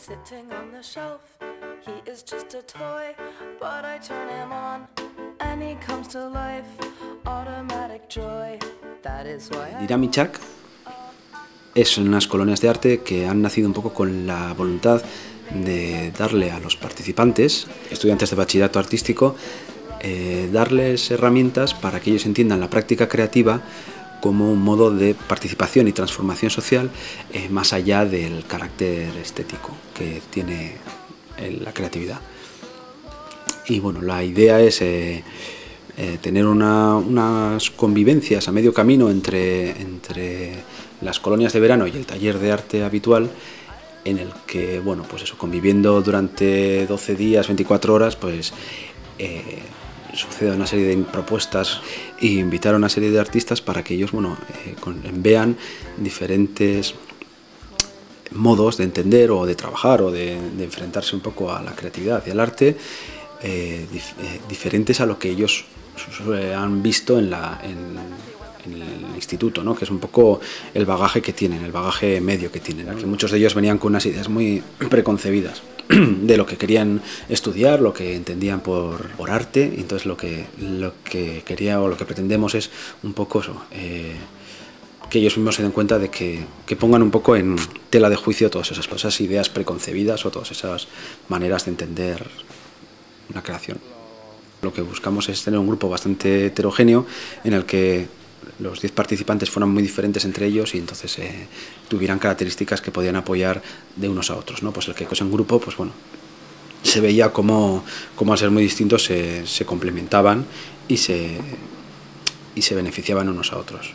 sitting on the shelf. He is just a toy, but I turn him on and he comes to life. Automatic joy. That is why Dinamiczak es unas colonias de arte que han nacido un poco con la voluntad de darle a los participantes, estudiantes de bachillerato artístico, darles herramientas para que ellos entiendan la práctica creativa como un modo de participación y transformación social, más allá del carácter estético que tiene la creatividad. Y bueno, la idea es tener unas convivencias a medio camino entre las colonias de verano y el taller de arte habitual, en el que, bueno, pues eso, conviviendo durante 12 días, 24 horas, pues sucede una serie de propuestas e invitar a una serie de artistas para que ellos, bueno, vean diferentes modos de entender o de trabajar o de enfrentarse un poco a la creatividad y al arte, diferentes a lo que ellos han visto en el instituto, ¿no? Que es un poco el bagaje que tienen, el bagaje medio que tienen. Aquí muchos de ellos venían con unas ideas muy preconcebidas de lo que querían estudiar, lo que entendían por arte, y entonces lo que quería o lo que pretendemos es un poco eso, que ellos mismos se den cuenta de que pongan un poco en tela de juicio todas esas ideas preconcebidas o todas esas maneras de entender una creación. Lo que buscamos es tener un grupo bastante heterogéneo en el que los 10 participantes fueran muy diferentes entre ellos y entonces tuvieran características que podían apoyar de unos a otros, ¿no? Pues el que cosa en grupo, pues bueno, se veía como al ser muy distintos se complementaban y se beneficiaban unos a otros.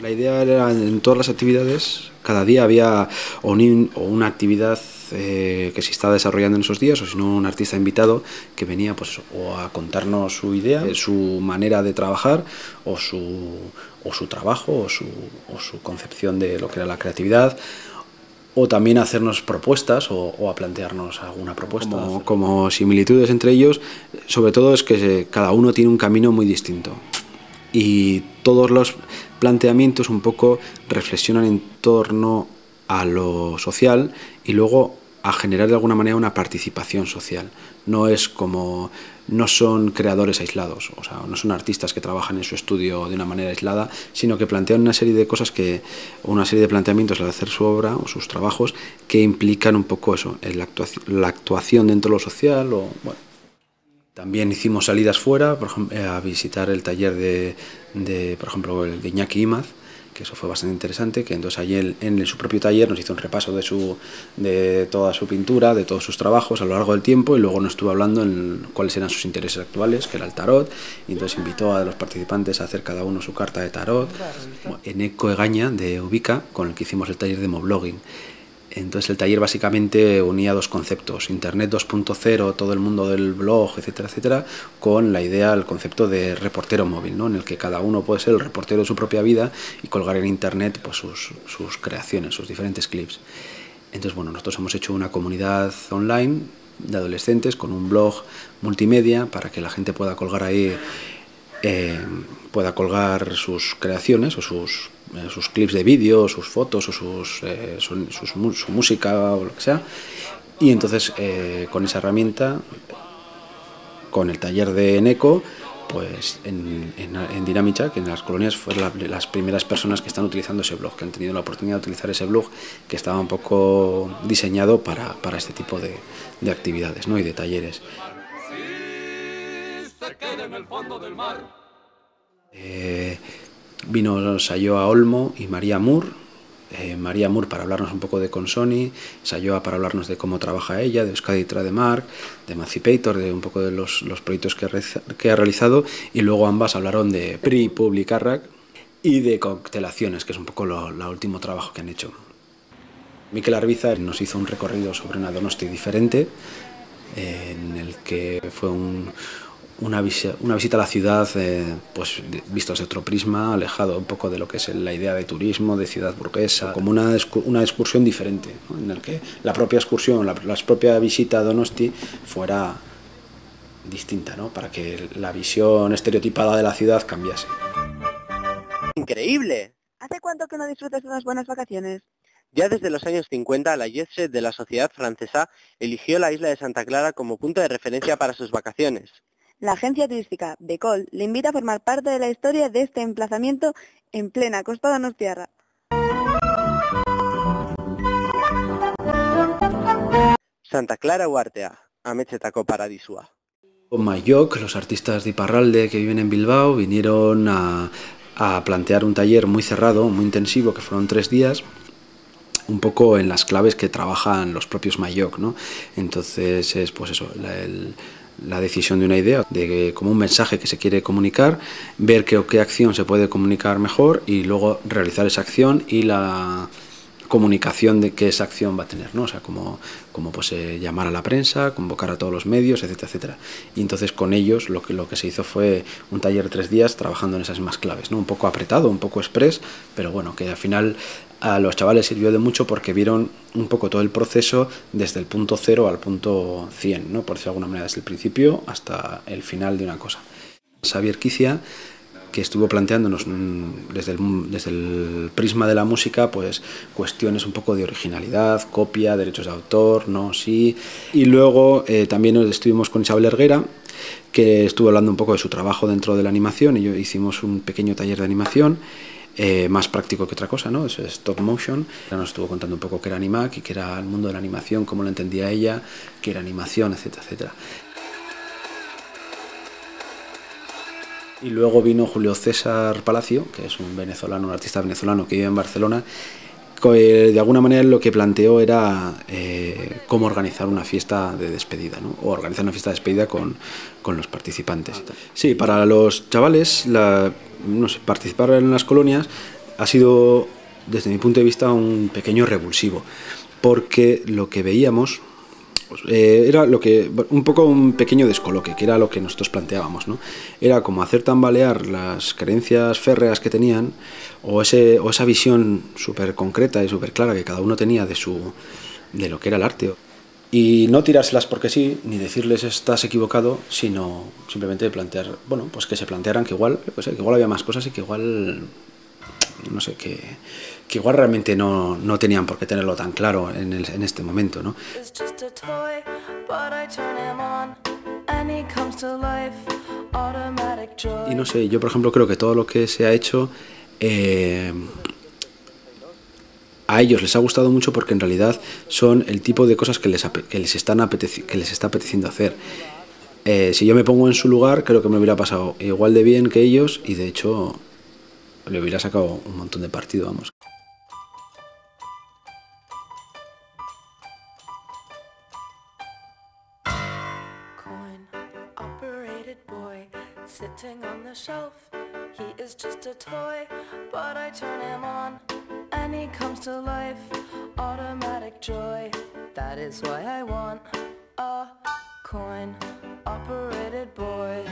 La idea era, en todas las actividades, cada día había o una actividad que se estaba desarrollando en esos días, o si no, un artista invitado que venía, pues, o a contarnos su idea, su manera de trabajar, o su trabajo, o su concepción de lo que era la creatividad, o también a hacernos propuestas o a plantearnos alguna propuesta. Como similitudes entre ellos, sobre todo es que cada uno tiene un camino muy distinto. Y todos los planteamientos un poco reflexionan en torno a lo social y luego a generar de alguna manera una participación social. No son creadores aislados, o sea, no son artistas que trabajan en su estudio de una manera aislada, sino que plantean una serie de cosas una serie de planteamientos al hacer su obra o sus trabajos que implican un poco eso, la actuación dentro de lo social o bueno. También hicimos salidas fuera, por ejemplo, a visitar el taller por ejemplo, el de Iñaki Imaz, que eso fue bastante interesante, que entonces allí en su propio taller nos hizo un repaso de toda su pintura, de todos sus trabajos a lo largo del tiempo, y luego nos estuvo hablando en cuáles eran sus intereses actuales, que era el tarot, y entonces invitó a los participantes a hacer cada uno su carta de tarot. Eneco Egaña, de Ubica, con el que hicimos el taller de moblogging. Entonces el taller básicamente unía dos conceptos, Internet 2.0, todo el mundo del blog, etcétera, etcétera, con la idea, el concepto de reportero móvil, ¿no? En el que cada uno puede ser el reportero de su propia vida y colgar en Internet, pues, sus creaciones, sus diferentes clips. Entonces, bueno, nosotros hemos hecho una comunidad online de adolescentes con un blog multimedia para que la gente pueda colgar ahí, sus creaciones o sus clips de vídeo, sus fotos o su música o lo que sea. Y entonces con esa herramienta, con el taller de Eneco, pues en Dinamiczak, en las colonias, fueron las primeras personas que están utilizando ese blog, que han tenido la oportunidad de utilizar ese blog, que estaba un poco diseñado para este tipo de actividades, ¿no? Y de talleres. Se queda en el fondo del mar. Vino Sayoa Olmo y María Moore. María Moore para hablarnos un poco de Consoni, Sayoa para hablarnos de cómo trabaja ella, de Euskadi Trademark, de Emancipator, de un poco de los proyectos que ha realizado, y luego ambas hablaron de PRI Public Arrak y de Constelaciones, que es un poco el último trabajo que han hecho. Mikel Arbiza nos hizo un recorrido sobre una Donosti diferente, en el que fue una visita a la ciudad, pues visto desde otro prisma, alejado un poco de lo que es la idea de turismo, de ciudad burguesa, como una excursión diferente, ¿no? En el que la propia excursión, la propia visita a Donosti fuera distinta, ¿no? Para que la visión estereotipada de la ciudad cambiase. ¡Increíble! ¿Hace cuánto que no disfrutas de unas buenas vacaciones? Ya desde los años 50, la Jet Set de la sociedad francesa eligió la isla de Santa Clara como punto de referencia para sus vacaciones. La agencia turística Decol le invita a formar parte de la historia de este emplazamiento en plena costa donostiarra. Santa Clara Uartea, ametsetako paradisua. Mayok, los artistas de Iparralde que viven en Bilbao, vinieron a plantear un taller muy cerrado, muy intensivo, que fueron 3 días, un poco en las claves que trabajan los propios Mayok, ¿no? Entonces es pues eso, la decisión de una idea, de como un mensaje que se quiere comunicar, ver qué acción se puede comunicar mejor y luego realizar esa acción y la comunicación de qué esa acción va a tener, ¿no? O sea, como pues llamar a la prensa, convocar a todos los medios, etcétera, etcétera. Y entonces con ellos lo que se hizo fue un taller de 3 días trabajando en esas mismas claves, ¿no? Un poco apretado, un poco express, pero bueno, que al final a los chavales sirvió de mucho porque vieron un poco todo el proceso desde el punto 0 al punto 100, ¿no? Por decirlo de alguna manera, desde el principio hasta el final de una cosa. Xavier Quicia, que estuvo planteándonos desde el prisma de la música, pues cuestiones un poco de originalidad, copia, derechos de autor, no, sí. Y luego también estuvimos con Isabel Herguera, que estuvo hablando un poco de su trabajo dentro de la animación, y yo hicimos un pequeño taller de animación, más práctico que otra cosa, ¿no? Es stop motion. Nos estuvo contando un poco qué era Animac y qué era el mundo de la animación, cómo lo entendía ella, qué era animación, etcétera, etcétera. Y luego vino Julio César Palacio, que es un venezolano, un artista venezolano que vive en Barcelona, que de alguna manera lo que planteó era cómo organizar una fiesta de despedida, ¿no? O organizar una fiesta de despedida con los participantes. Sí, para los chavales, no sé, participar en las colonias ha sido, desde mi punto de vista, un pequeño revulsivo, porque lo que veíamos era un poco un pequeño descoloque, que era lo que nosotros planteábamos, ¿no? Era como hacer tambalear las creencias férreas que tenían, o esa visión súper concreta y súper clara que cada uno tenía de lo que era el arte. Y no tirárselas porque sí, ni decirles estás equivocado, sino simplemente plantear, bueno, pues que se plantearan que igual, pues, que igual había más cosas y que igual, no sé, que igual realmente no tenían por qué tenerlo tan claro en este momento, ¿no? Y no sé, yo por ejemplo creo que todo lo que se ha hecho a ellos les ha gustado mucho, porque en realidad son el tipo de cosas que les está apeteciendo hacer. Si yo me pongo en su lugar, creo que me hubiera pasado igual de bien que ellos, y de hecho le hubiera sacado un montón de partido, vamos. Sitting on the shelf, he is just a toy, but I turn him on and he comes to life. Automatic joy, that is why I want a coin-operated boy.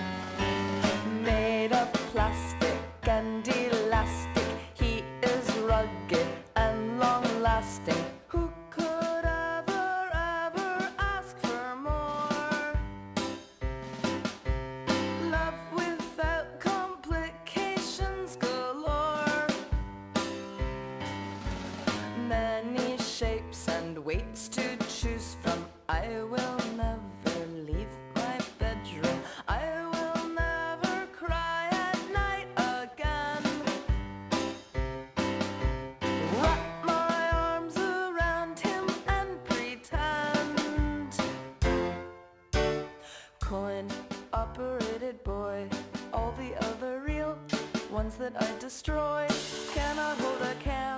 Made of plastic and elastic, he is rugged and long-lasting. Who could ever ask for more? Love without complications galore. Many shapes and weights to choose from. I will never leave my bedroom. I will never cry at night again. Wrap my arms around him and pretend. Coin-operated boy. All the other real ones that I destroy cannot hold a candle